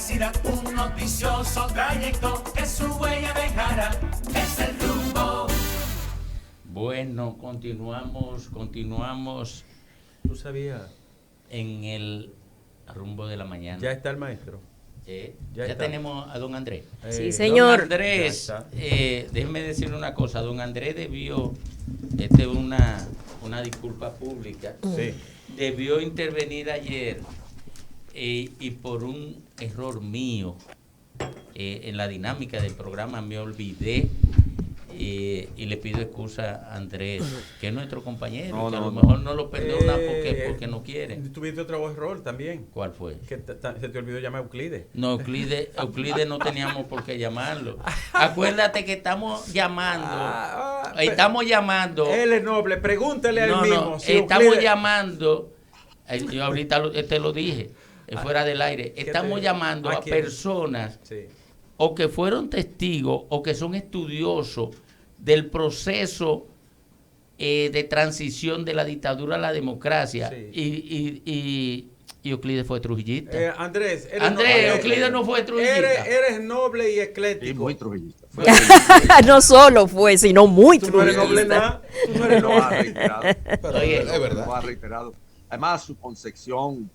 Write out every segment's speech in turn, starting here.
veracidad, un noticioso trayecto que su huella dejará. Es el rumbo. Bueno, continuamos ¿Tú sabías? en el rumbo de la mañana. Ya está el maestro. Ya tenemos a don Andrés. Sí, Don señor. Andrés, Ya está. déjeme decirle una cosa. Don Andrés debió, esta es una disculpa pública, Sí. debió intervenir ayer y por un error mío en la dinámica del programa me olvidé y le pido excusa a Andrés, que es nuestro compañero, que a lo mejor no lo perdona porque no quiere. Tuviste otro error también. ¿Cuál fue? Que se te olvidó llamar a Euclides. No, Euclides no teníamos por qué llamarlo. Acuérdate que estamos llamando. Estamos llamando. Él es noble, pregúntale a él mismo. No, si estamos Euclides... llamando. Yo ahorita te lo dije, fuera del aire. Estamos llamando a personas o que fueron testigos o que son estudiosos del proceso de transición de la dictadura a la democracia. Y Euclides fue trujillista. Andrés, Euclides no fue trujillista. Eres noble y ecléctico. Y muy trujillista. No solo fue, sino muy Tú no eres noble trujillista. nada. Tú no eres Lo noble. ha reiterado. Oye, Es verdad. Lo ha reiterado. Además, su concepción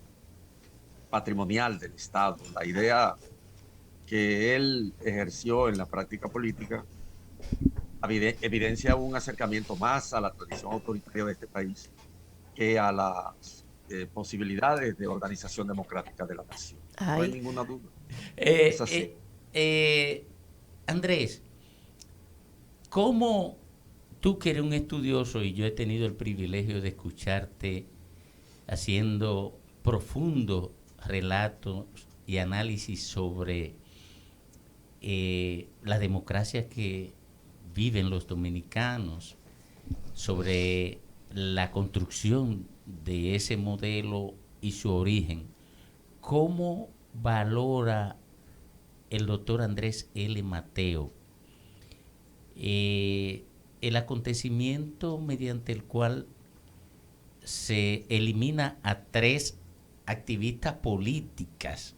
patrimonial del Estado, la idea que él ejerció en la práctica política, evidencia un acercamiento más a la tradición autoritaria de este país que a las posibilidades de organización democrática de la nación. No hay ninguna duda. Es así. Andrés, ¿cómo tú que eres un estudioso y yo he tenido el privilegio de escucharte haciendo profundos relatos y análisis sobre la democracia que viven los dominicanos, sobre la construcción de ese modelo y su origen, ¿cómo valora el doctor Andrés L. Mateo el acontecimiento mediante el cual se elimina a 3 activistas políticas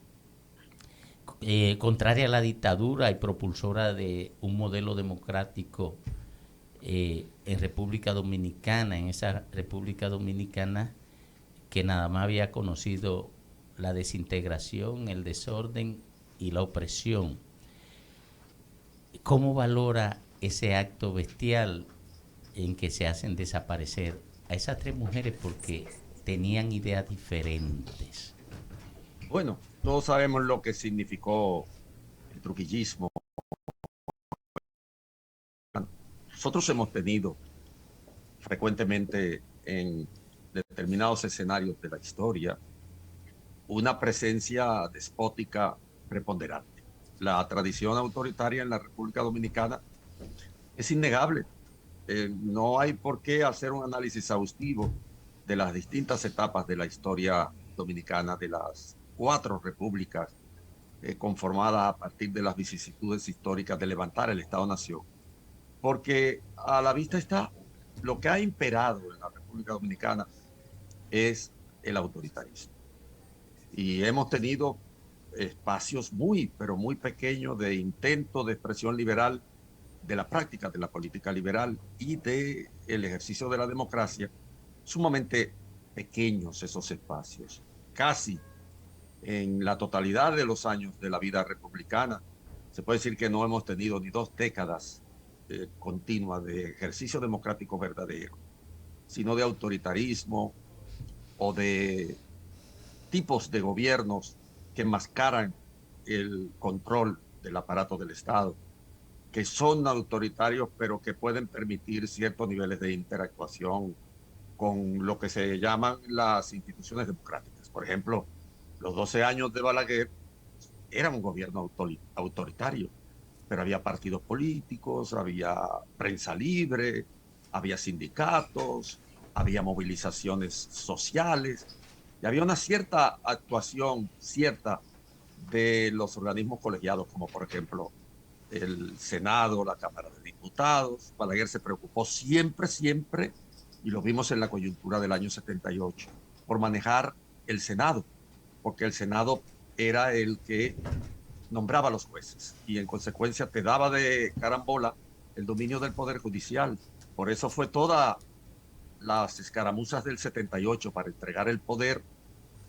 contraria a la dictadura y propulsora de un modelo democrático en República Dominicana, en esa República Dominicana que nada más había conocido la desintegración, el desorden y la opresión? ¿Cómo valora ese acto bestial en que se hacen desaparecer a esas 3 mujeres porque tenían ideas diferentes? Bueno, todos sabemos lo que significó el trujillismo. Nosotros hemos tenido frecuentemente en determinados escenarios de la historia una presencia despótica preponderante. La tradición autoritaria en la República Dominicana es innegable. No hay por qué hacer un análisis exhaustivo de las distintas etapas de la historia dominicana, de las 4 repúblicas conformadas a partir de las vicisitudes históricas de levantar el Estado-Nación, porque a la vista está lo que ha imperado en la República Dominicana es el autoritarismo. Y hemos tenido espacios muy, pero muy pequeños de intento de expresión liberal, de la práctica de la política liberal y del ejercicio de la democracia, sumamente pequeños esos espacios. Casi en la totalidad de los años de la vida republicana, se puede decir que no hemos tenido ni 2 décadas continuas de ejercicio democrático verdadero, sino de autoritarismo o de tipos de gobiernos que enmascaran el control del aparato del Estado, que son autoritarios, pero que pueden permitir ciertos niveles de interactuación con lo que se llaman las instituciones democráticas. Por ejemplo, los 12 años de Balaguer era un gobierno autoritario, pero había partidos políticos, había prensa libre, había sindicatos, había movilizaciones sociales, y había una cierta actuación, de los organismos colegiados, como por ejemplo el Senado, la Cámara de Diputados. Balaguer se preocupó siempre, y lo vimos en la coyuntura del año 78, por manejar el Senado, porque el Senado era el que nombraba a los jueces y en consecuencia te daba de carambola el dominio del Poder Judicial. Por eso fue todas las escaramuzas del 78 para entregar el poder,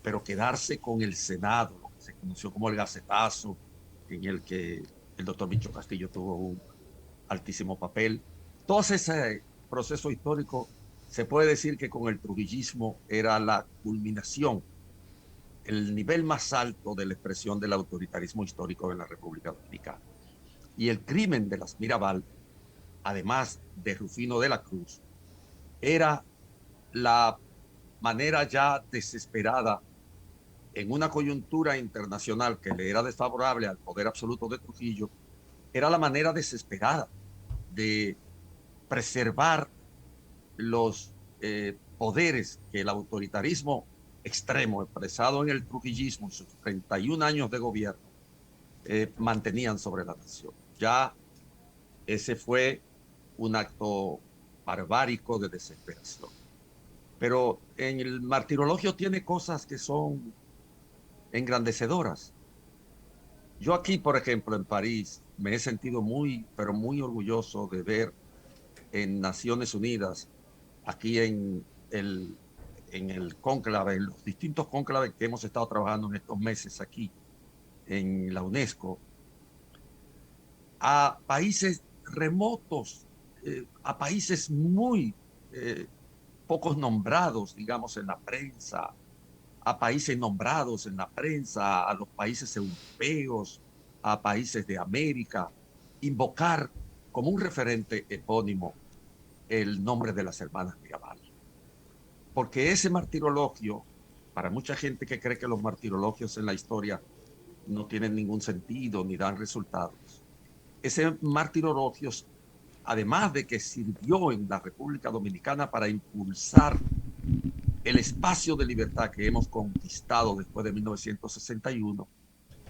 pero quedarse con el Senado, lo que se conoció como el gacetazo, en el que el doctor Micho Castillo tuvo un altísimo papel. Todo ese proceso histórico se puede decir que con el trujillismo era la culminación, el nivel más alto de la expresión del autoritarismo histórico en la República Dominicana. Y el crimen de las Mirabal, además de Rufino de la Cruz, era la manera ya desesperada en una coyuntura internacional que le era desfavorable al poder absoluto de Trujillo, era la manera desesperada de preservar los poderes que el autoritarismo extremo expresado en el trujillismo en sus 31 años de gobierno mantenían sobre la nación. Ya ese fue un acto barbárico de desesperación. Pero en el martirologio tiene cosas que son engrandecedoras. Yo aquí, por ejemplo, en París, me he sentido muy, pero muy orgulloso de ver en Naciones Unidas, aquí en el cónclave, en los distintos cónclaves que hemos estado trabajando en estos meses aquí en la UNESCO, a países remotos, a países muy pocos nombrados, digamos, en la prensa, a países nombrados en la prensa, a los países europeos, a países de América, invocar como un referente epónimo el nombre de las hermanas Mirabal. Porque ese martirologio, para mucha gente que cree que los martirologios en la historia no tienen ningún sentido ni dan resultados, ese martirologio, además de que sirvió en la República Dominicana para impulsar el espacio de libertad que hemos conquistado después de 1961,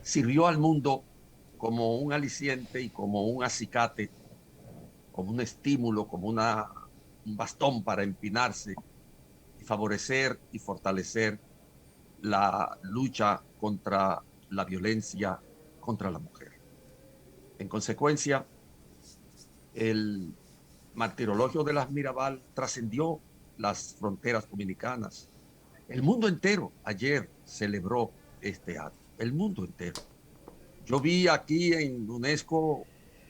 sirvió al mundo como un aliciente y como un acicate, como un estímulo, como un bastón para empinarse y favorecer y fortalecer la lucha contra la violencia contra la mujer. En consecuencia, el martirologio de las Mirabal trascendió las fronteras dominicanas. El mundo entero ayer celebró este acto, el mundo entero. Yo vi aquí en UNESCO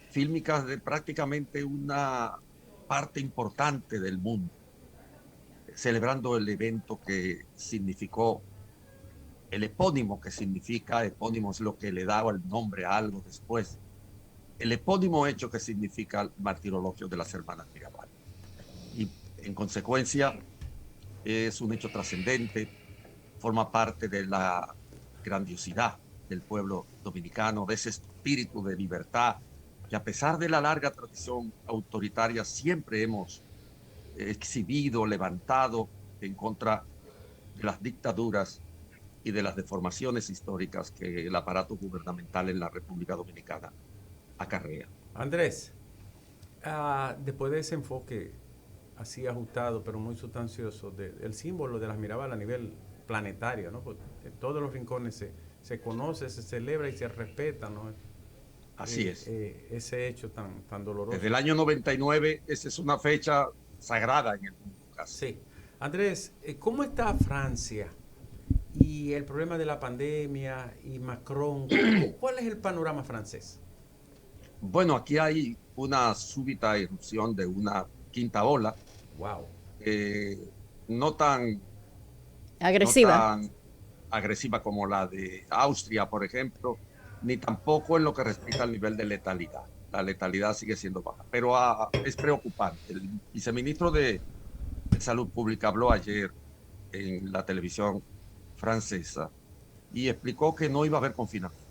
fílmicas de prácticamente una parte importante del mundo, celebrando el evento que significó, el epónimo que significa, epónimo es lo que le daba el nombre a algo después, el epónimo hecho que significa el martirologio de las hermanas Mirabal. Y en consecuencia es un hecho trascendente, forma parte de la grandiosidad del pueblo dominicano, de ese espíritu de libertad que a pesar de la larga tradición autoritaria siempre hemos exhibido, levantado en contra de las dictaduras y de las deformaciones históricas que el aparato gubernamental en la República Dominicana acarrea. Andrés, después de ese enfoque así ajustado pero muy sustancioso del símbolo de las Mirabal a nivel planetario, ¿no? Porque en todos los rincones se conoce, se celebra y se respeta, ¿no? Así es. Ese hecho tan doloroso. Desde el año 99, esa es una fecha sagrada en el mundo. Sí. Andrés, ¿cómo está Francia? Y el problema de la pandemia y Macron, ¿cuál es el panorama francés? Bueno, aquí hay una súbita irrupción de una quinta ola. Wow. No tan agresiva como la de Austria, por ejemplo, ni tampoco en lo que respecta al nivel de letalidad. La letalidad sigue siendo baja, pero es preocupante. El viceministro de Salud Pública habló ayer en la televisión francesa y explicó que no iba a haber confinamiento.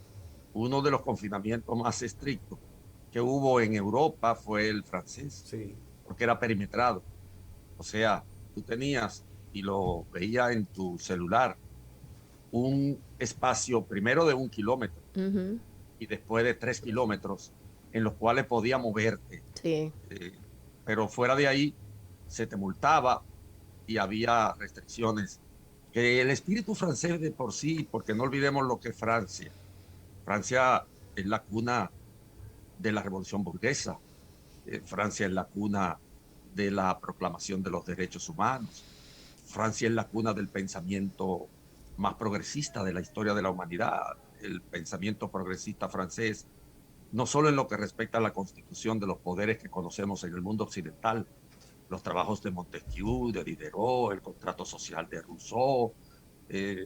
Uno de los confinamientos más estrictos que hubo en Europa fue el francés, sí, porque era perimetrado. O sea, tú tenías, y lo veía en tu celular, un espacio primero de 1 kilómetro y después de 3 kilómetros en los cuales podía moverte. Sí. Pero fuera de ahí se te multaba y había restricciones que el espíritu francés de por sí, porque no olvidemos lo que es Francia. Francia es la cuna de la revolución burguesa. Francia es la cuna de la proclamación de los derechos humanos. Francia es la cuna del pensamiento más progresista de la historia de la humanidad. El pensamiento progresista francés, no solo en lo que respecta a la constitución de los poderes que conocemos en el mundo occidental, los trabajos de Montesquieu, de Diderot, el contrato social de Rousseau,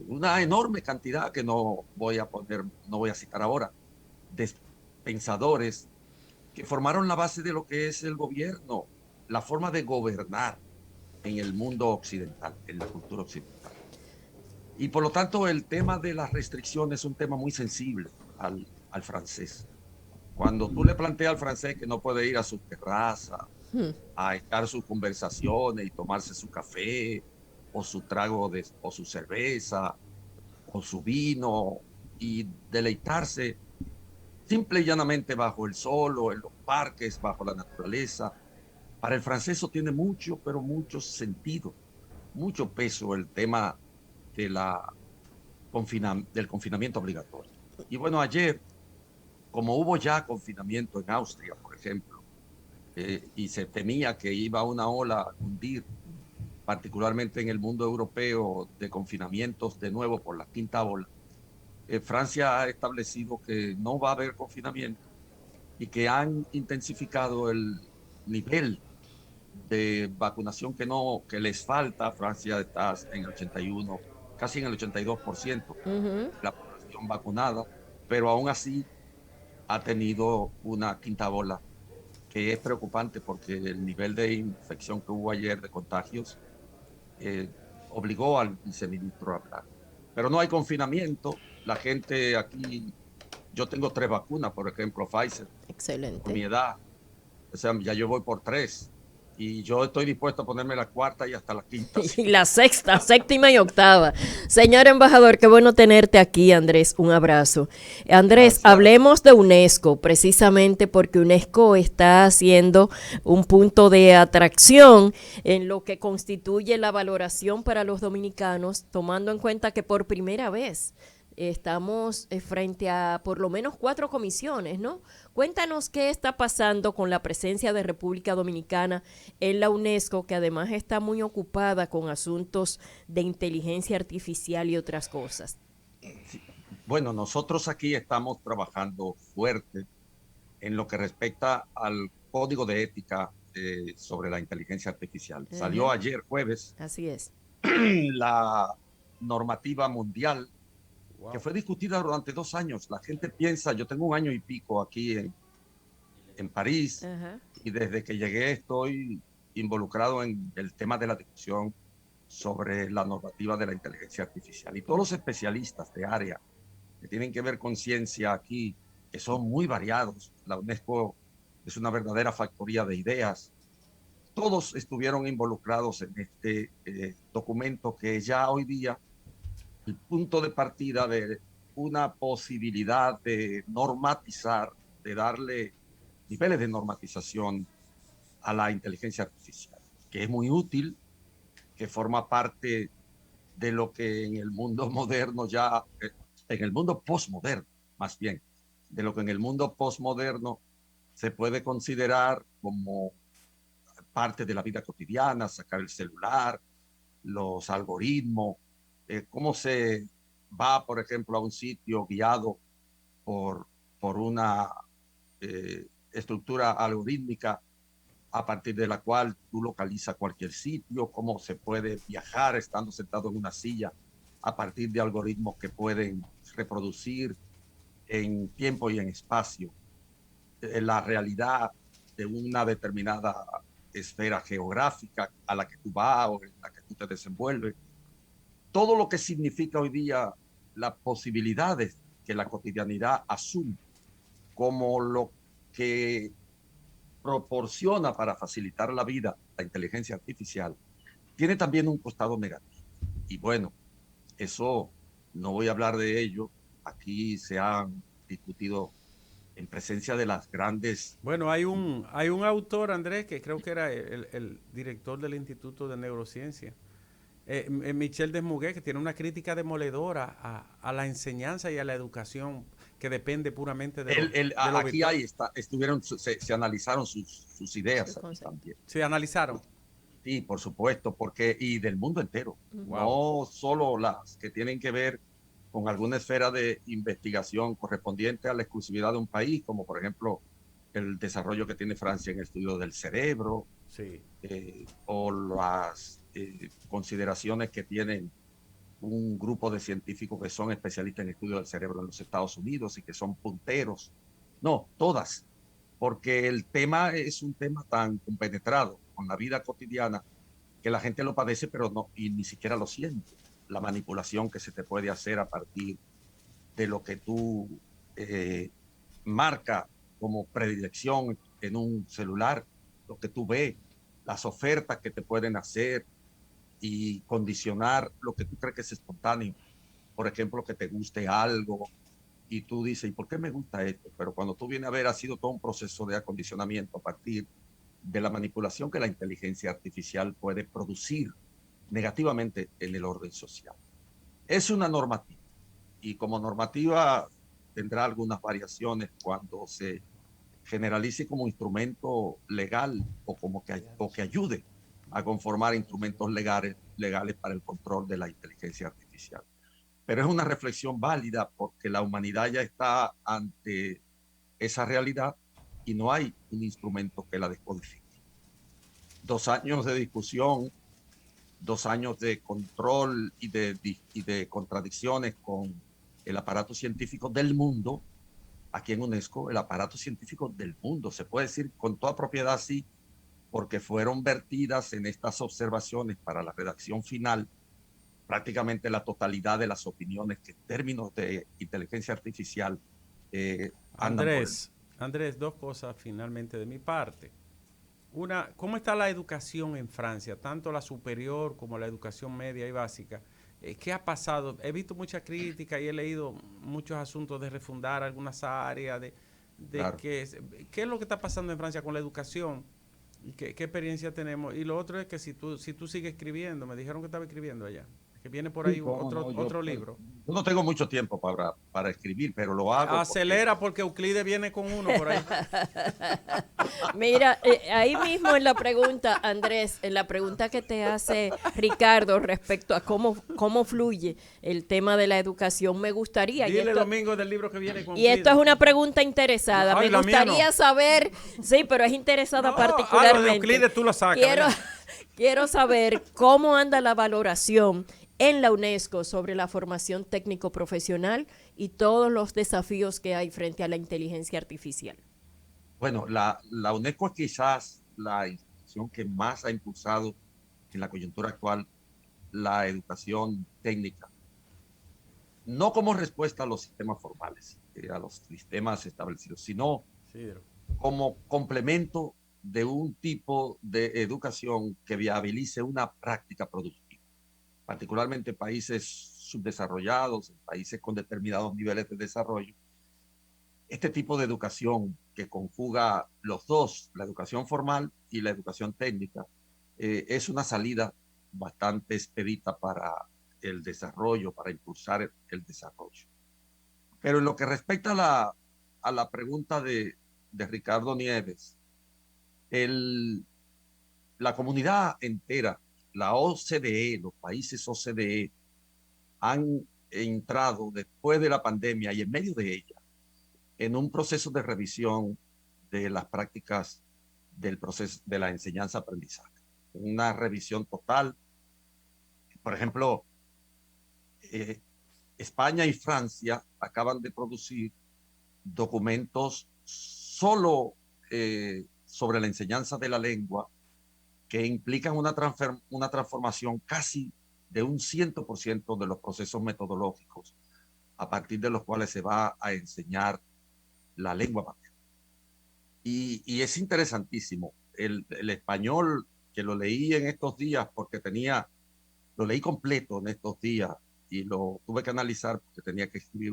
una enorme cantidad que no voy a citar ahora, de pensadores que formaron la base de lo que es el gobierno, la forma de gobernar en el mundo occidental, en la cultura occidental. Y por lo tanto el tema de las restricciones es un tema muy sensible al francés. Cuando tú le planteas al francés que no puede ir a su terraza, a estar sus conversaciones y tomarse su café o su trago o su cerveza o su vino y deleitarse simple y llanamente bajo el sol o en los parques, bajo la naturaleza, para el francés eso tiene mucho, pero mucho sentido, mucho peso el tema de del confinamiento obligatorio. Y bueno, ayer, como hubo ya confinamiento en Austria, por ejemplo, y se temía que iba una ola a hundir, particularmente en el mundo europeo, de confinamientos de nuevo por la quinta ola, Francia ha establecido que no va a haber confinamiento y que han intensificado el nivel de vacunación que les falta. Francia está en el 81, casi en el 82% de la población vacunada, pero aún así ha tenido una quinta ola que es preocupante porque el nivel de infección que hubo ayer de contagios obligó al viceministro a hablar. Pero no hay confinamiento. La gente aquí, yo tengo 3 vacunas, por ejemplo, Pfizer. Excelente. Por mi edad, o sea, ya yo voy por 3. Y yo estoy dispuesto a ponerme la 4ª y hasta la 5ª. Y la 6ª, 7ª y 8ª. Señor embajador, qué bueno tenerte aquí, Andrés. Un abrazo. Andrés, Gracias. hablemos de UNESCO, precisamente porque UNESCO está haciendo un punto de atracción en lo que constituye la valoración para los dominicanos, tomando en cuenta que por primera vez estamos frente a por lo menos 4 comisiones, ¿no? Cuéntanos qué está pasando con la presencia de República Dominicana en la UNESCO, que además está muy ocupada con asuntos de inteligencia artificial y otras cosas. Sí. Bueno, nosotros aquí estamos trabajando fuerte en lo que respecta al código de ética sobre la inteligencia artificial. Salió ayer jueves. Así es. La normativa mundial que fue discutida durante 2 años. La gente piensa, yo tengo 1 año y pico aquí en París, y desde que llegué estoy involucrado en el tema de la discusión sobre la normativa de la inteligencia artificial. Y todos los especialistas de área que tienen que ver con ciencia aquí, que son muy variados, la UNESCO es una verdadera factoría de ideas, todos estuvieron involucrados en este documento que ya hoy día el punto de partida de una posibilidad de normatizar, de darle niveles de normatización a la inteligencia artificial, que es muy útil, que forma parte de lo que en el mundo moderno ya, en el mundo postmoderno, más bien, de lo que en el mundo postmoderno se puede considerar como parte de la vida cotidiana, sacar el celular, los algoritmos, cómo se va, por ejemplo, a un sitio guiado por una estructura algorítmica a partir de la cual tú localizas cualquier sitio, cómo se puede viajar estando sentado en una silla a partir de algoritmos que pueden reproducir en tiempo y en espacio la realidad de una determinada esfera geográfica a la que tú vas o en la que tú te desenvuelves. Todo lo que significa hoy día las posibilidades que la cotidianidad asume como lo que proporciona para facilitar la vida la inteligencia artificial, tiene también un costado negativo. Y bueno, eso no voy a hablar de ello. Aquí se han discutido en presencia de las grandes... Bueno, hay un autor, Andrés, que creo que era el director del Instituto de Neurociencia, Michel Desmuguet, que tiene una crítica demoledora a la enseñanza y a la educación que depende puramente de lo Aquí virtual. estuvieron, se analizaron sus ideas aquí también. Se analizaron. Sí, por supuesto, y del mundo entero. Wow. No solo las que tienen que ver con alguna esfera de investigación correspondiente a la exclusividad de un país, como por ejemplo el desarrollo que tiene Francia en el estudio del cerebro, Sí. o las consideraciones que tienen un grupo de científicos que son especialistas en estudio del cerebro en los Estados Unidos y que son punteros. No, todas, porque el tema es un tema tan compenetrado con la vida cotidiana que la gente lo padece, pero no, y ni siquiera lo siente. La manipulación que se te puede hacer a partir de lo que tú marca como predilección en un celular, lo que tú ves, las ofertas que te pueden hacer y condicionar lo que tú crees que es espontáneo. Por ejemplo, que te guste algo y tú dices, ¿y por qué me gusta esto? Pero cuando tú vienes a ver, ha sido todo un proceso de acondicionamiento a partir de la manipulación que la inteligencia artificial puede producir negativamente en el orden social. Es una normativa y como normativa tendrá algunas variaciones cuando se generalice como instrumento legal o que ayude a conformar instrumentos legales para el control de la inteligencia artificial. Pero es una reflexión válida porque la humanidad ya está ante esa realidad y no hay un instrumento que la descodifique. 2 años de discusión, 2 años de control y de contradicciones con el aparato científico del mundo. Aquí en UNESCO, el aparato científico del mundo, se puede decir con toda propiedad sí, porque fueron vertidas en estas observaciones para la redacción final prácticamente la totalidad de las opiniones que en términos de inteligencia artificial andan por el... Andrés, 2 cosas finalmente de mi parte. Una, ¿cómo está la educación en Francia? Tanto la superior como la educación media y básica. ¿Qué ha pasado? He visto mucha crítica y he leído muchos asuntos de refundar algunas áreas, Claro. qué es lo que está pasando en Francia con la educación, qué experiencia tenemos. Y lo otro es que si tú sigues escribiendo, me dijeron que estaba escribiendo allá, que viene por ahí otro libro. Yo no tengo mucho tiempo para escribir, pero lo hago. Acelera porque Euclides viene con uno por ahí. Mira, ahí mismo en la pregunta, Andrés, en la pregunta que te hace Ricardo respecto a cómo fluye el tema de la educación, me gustaría... Dile el domingo del libro que viene con Y esto es una pregunta interesada. Ay, me gustaría saber, sí, pero es interesada particularmente. Lo de Euclides tú lo sacas. Quiero saber cómo anda la valoración en la UNESCO sobre la formación técnico-profesional y todos los desafíos que hay frente a la inteligencia artificial. Bueno, la UNESCO es quizás la institución que más ha impulsado en la coyuntura actual la educación técnica, no como respuesta a los sistemas formales, a los sistemas establecidos, sino como complemento de un tipo de educación que viabilice una práctica productiva, particularmente en países subdesarrollados, en países con determinados niveles de desarrollo. Este tipo de educación que conjuga los dos, la educación formal y la educación técnica, es una salida bastante expedita para el desarrollo, para impulsar el desarrollo. Pero en lo que respecta a la pregunta de Ricardo Nieves, la comunidad entera, la OCDE, los países OCDE, han entrado después de la pandemia y en medio de ella en un proceso de revisión de las prácticas del proceso de la enseñanza-aprendizaje. Una revisión total. Por ejemplo, España y Francia acaban de producir documentos solo sobre la enseñanza de la lengua que implican una transformación casi de un 100% de los procesos metodológicos a partir de los cuales se va a enseñar la lengua materna. Y es interesantísimo. El español, que lo leí en estos días porque lo leí completo en estos días y lo tuve que analizar porque tenía que escribir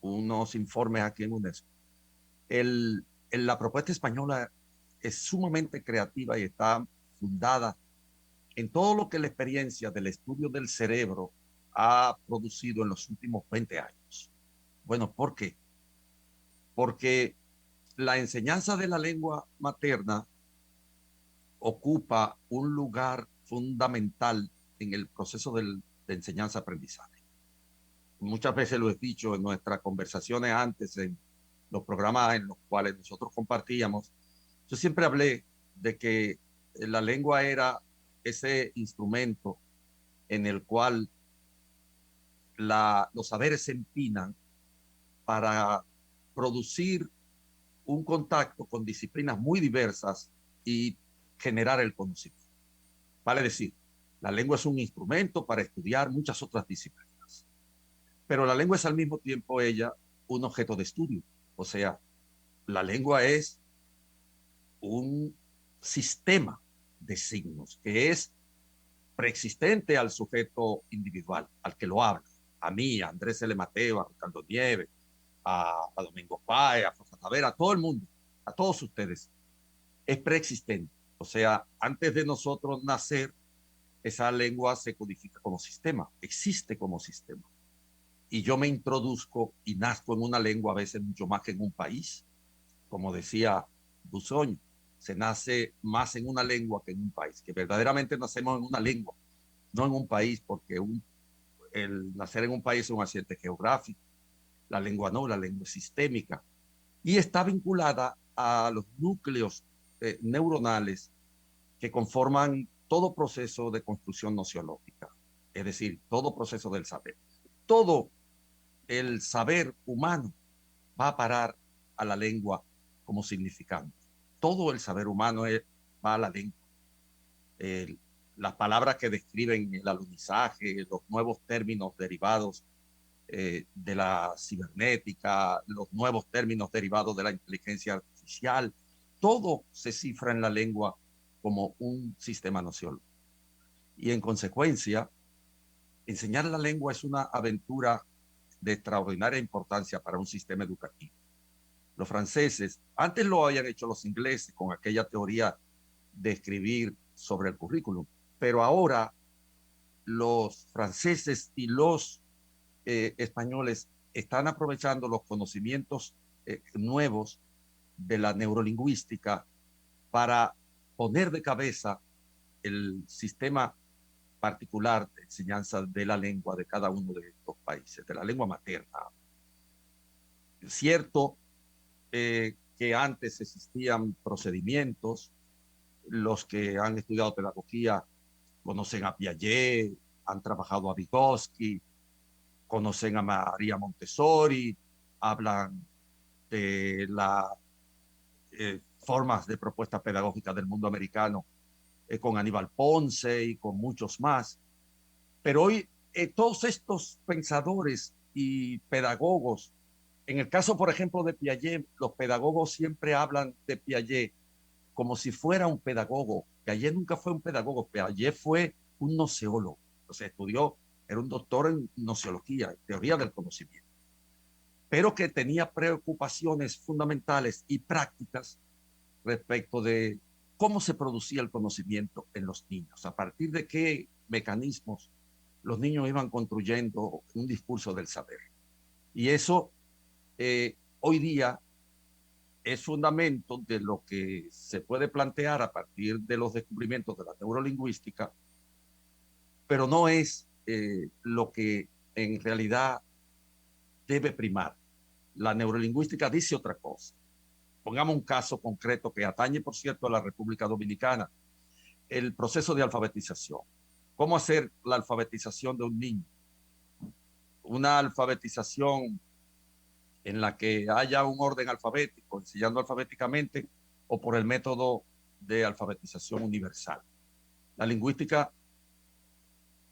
unos informes aquí en UNESCO. La propuesta española es sumamente creativa y está fundada en todo lo que la experiencia del estudio del cerebro ha producido en los últimos 20 años. Bueno, ¿por qué? Porque la enseñanza de la lengua materna ocupa un lugar fundamental en el proceso de enseñanza-aprendizaje. Muchas veces lo he dicho en nuestras conversaciones antes, en los programas en los cuales nosotros compartíamos. Yo siempre hablé de que la lengua era ese instrumento en el cual los saberes se empinan para producir un contacto con disciplinas muy diversas y generar el conocimiento. Vale decir, la lengua es un instrumento para estudiar muchas otras disciplinas, pero la lengua es al mismo tiempo ella un objeto de estudio. O sea, la lengua es un sistema de signos que es preexistente al sujeto individual, al que lo habla, a mí, a Andrés L. Mateo, a Ricardo Nieves, a Domingo Páez, a José Tavera, a todo el mundo, a todos ustedes. Es preexistente. O sea, antes de nosotros nacer, esa lengua se codifica como sistema, existe como sistema. Y yo me introduzco y nazco en una lengua, a veces mucho más que en un país. Como decía Busoño, se nace más en una lengua que en un país, que verdaderamente nacemos en una lengua, no en un país, porque el nacer en un país es un accidente geográfico. La lengua no, la lengua es sistémica y está vinculada a los núcleos neuronales que conforman todo proceso de construcción nociológica, es decir, todo proceso del saber. Todo el saber humano va a parar a la lengua como significante. Todo el saber humano va a la lengua. Las palabras que describen el alunizaje, los nuevos términos derivados de la cibernética, los nuevos términos derivados de la inteligencia artificial, todo se cifra en la lengua como un sistema nociológico. Y en consecuencia, enseñar la lengua es una aventura de extraordinaria importancia para un sistema educativo. Los franceses, antes lo habían hecho los ingleses con aquella teoría de escribir sobre el currículum, pero ahora los franceses y los españoles están aprovechando los conocimientos nuevos de la neurolingüística para poner de cabeza el sistema particular de enseñanza de la lengua de cada uno de estos países, de la lengua materna. Es cierto que antes existían procedimientos, los que han estudiado pedagogía conocen a Piaget, han trabajado a Vygotsky, conocen a María Montessori, hablan de las formas de propuesta pedagógica del mundo americano con Aníbal Ponce y con muchos más. Pero hoy todos estos pensadores y pedagogos, en el caso, por ejemplo, de Piaget, los pedagogos siempre hablan de Piaget como si fuera un pedagogo. Piaget nunca fue un pedagogo, Piaget fue un noceólogo, o sea, era un doctor en nociología, en teoría del conocimiento, pero que tenía preocupaciones fundamentales y prácticas respecto de cómo se producía el conocimiento en los niños, a partir de qué mecanismos los niños iban construyendo un discurso del saber. Y eso hoy día es fundamento de lo que se puede plantear a partir de los descubrimientos de la neurolingüística, pero no es lo que en realidad debe primar. La neurolingüística dice otra cosa. Pongamos un caso concreto que atañe, por cierto, a la República Dominicana, el proceso de alfabetización. ¿Cómo hacer la alfabetización de un niño? Una alfabetización en la que haya un orden alfabético, enseñando alfabéticamente, o por el método de alfabetización universal. La lingüística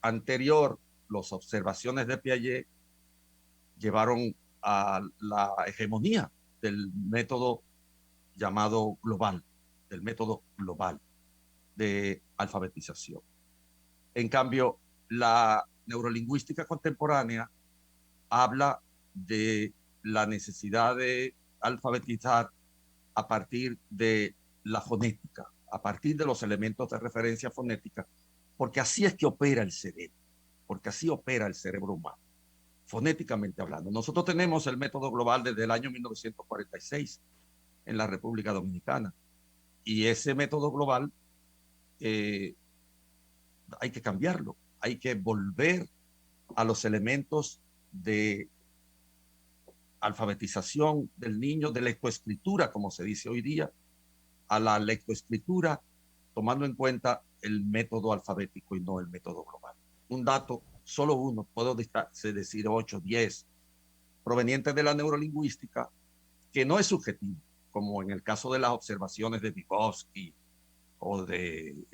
anterior, las observaciones de Piaget, llevaron a la hegemonía del método llamado global, del método global de alfabetización. En cambio, la neurolingüística contemporánea habla de la necesidad de alfabetizar a partir de la fonética, a partir de los elementos de referencia fonética porque así es que opera el cerebro, porque así opera el cerebro humano, fonéticamente hablando. Nosotros tenemos el método global desde el año 1946 en la República Dominicana, y ese método global hay que cambiarlo, hay que volver a los elementos de alfabetización del niño, de lectoescritura, como se dice hoy día, a la lectoescritura, tomando en cuenta el método alfabético y no el método global. Un dato, solo uno, puedo decir 8, 10, provenientes de la neurolingüística, que no es subjetivo, como en el caso de las observaciones de Vygotsky o del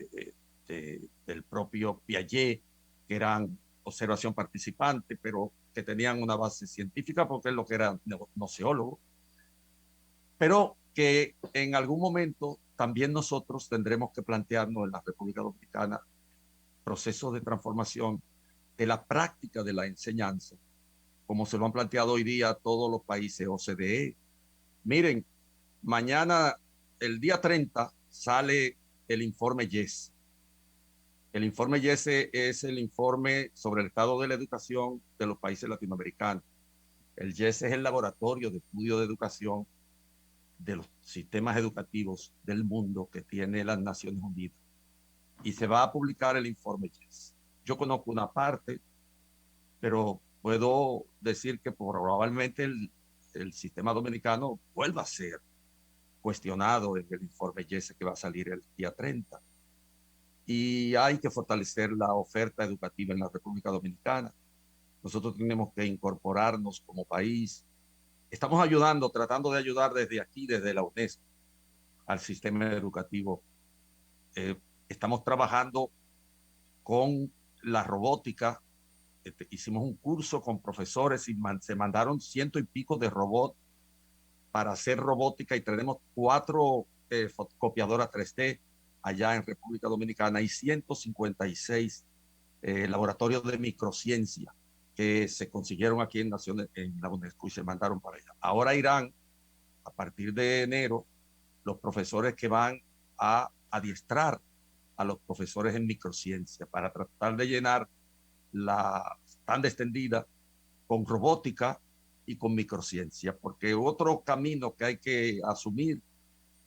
propio Piaget, que eran observación participante, pero que tenían una base científica porque es lo que era noceólogo, pero que en algún momento también nosotros tendremos que plantearnos en la República Dominicana procesos de transformación de la práctica de la enseñanza, como se lo han planteado hoy día todos los países OCDE. Miren, mañana, el día 30, sale el informe YES. El informe YES es el informe sobre el estado de la educación de los países latinoamericanos. El YES es el laboratorio de estudio de educación de los sistemas educativos del mundo que tiene las Naciones Unidas. Y se va a publicar el informe YES. Yo conozco una parte, pero puedo decir que probablemente el sistema dominicano vuelva a ser cuestionado en el informe YES que va a salir el día 30. Y hay que fortalecer la oferta educativa en la República Dominicana. Nosotros tenemos que incorporarnos como país. Estamos ayudando, tratando de ayudar desde aquí, desde la UNESCO, al sistema educativo. Estamos trabajando con la robótica. Hicimos un curso con profesores y se mandaron 100 y pico de robots para hacer robótica, y tenemos 4 fotocopiadoras 3D allá en República Dominicana y 156 laboratorios de microciencia que se consiguieron aquí en la UNESCO y se mandaron para allá. Ahora irán, a partir de enero, los profesores que van a adiestrar a los profesores en microciencia para tratar de llenar la banda extendida con robótica y con microciencia, porque otro camino que hay que asumir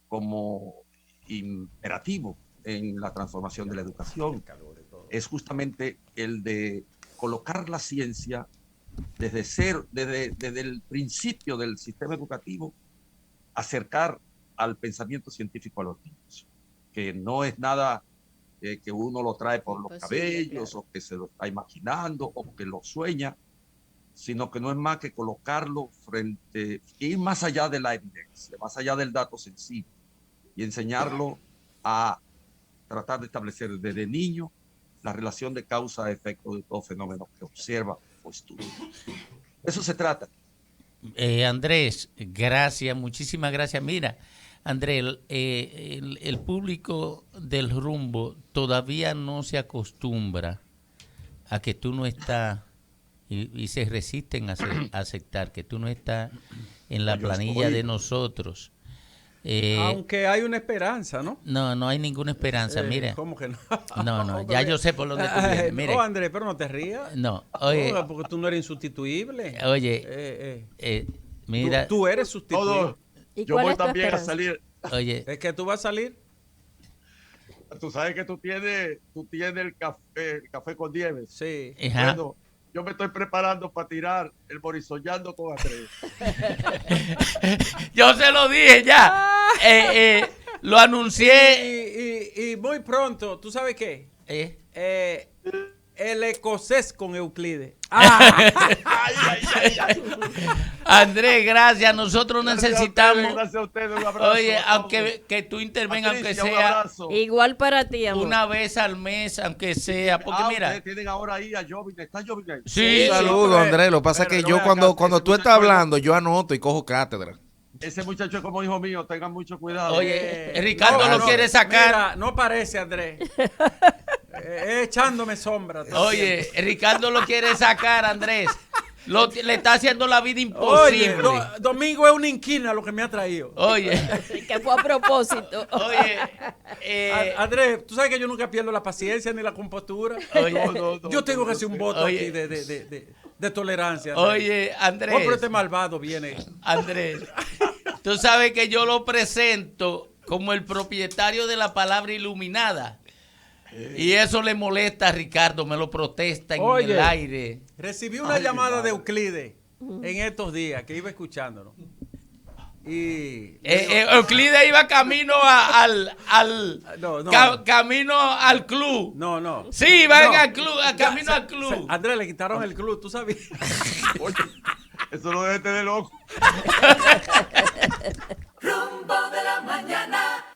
como imperativo en la transformación de la educación es justamente el de colocar la ciencia desde el principio del sistema educativo, acercar al pensamiento científico a los niños, que no es nada que uno lo trae por los cabellos, claro, o que se lo está imaginando o que lo sueña, sino que no es más que colocarlo ir más allá de la evidencia, más allá del dato sensible, y enseñarlo a tratar de establecer desde niño la relación de causa a efecto de todo fenómeno que observa o estudia. Eso se trata. Andrés, gracias, muchísimas gracias. Mira, Andrés, el público del Rumbo todavía no se acostumbra a que tú no estás, y se resisten a aceptar que tú no estás en la planilla de nosotros. Aunque hay una esperanza, ¿no? No hay ninguna esperanza, mire. ¿Cómo que no? No, ya yo sé por dónde tú vienes, mire. No, Andrés, pero no te rías. No, oye. No, porque tú no eres insustituible. Oye, mira. Tú eres sustituible. Yo voy también a salir. Oye. ¿Es que tú vas a salir? Tú sabes que tú tienes el café con Nieves. Sí. Bueno, yo me estoy preparando para tirar el Borisoñando con Andrés. Yo se lo dije ya. Lo anuncié. Y muy pronto, ¿tú sabes qué? El escocés con Euclides. Andrés, gracias. Nosotros necesitamos. Gracias a ustedes, un abrazo. Oye, aunque tú intervengas, Patricia, aunque sea igual para ti, amor, una vez al mes, aunque sea, porque mira. Ustedes tienen ahora ahí a Jovin. ¿Está Jovin ahí? Sí. Saludos, Andrés. Lo que pasa es que yo cuando tú estás hablando, yo anoto y cojo cátedra. Ese muchacho es como hijo mío, tengan mucho cuidado. Oye, Ricardo lo quiere sacar. Mira, no parece, Andrés. Echándome sombra. Oye, Ricardo lo quiere sacar, Andrés. le está haciendo la vida Oye, imposible. Domingo es una inquina lo que me ha traído. Oye, Que fue a propósito. oye, Andrés, tú sabes que yo nunca pierdo la paciencia ni la compostura. Yo tengo que hacer un voto aquí de tolerancia. oye, Andrés. Oh, pero este malvado viene. Andrés, tú sabes que yo lo presento como el propietario de la palabra iluminada. Y eso le molesta a Ricardo, me lo protesta en el aire. Recibí una llamada de Euclides en estos días que iba escuchándonos. Y Euclides iba camino camino al club. No. Sí, iba al club, camino al club. Andrés, le quitaron el club, ¿tú sabías? Oye, eso no debe tener loco. Rumbo de la mañana.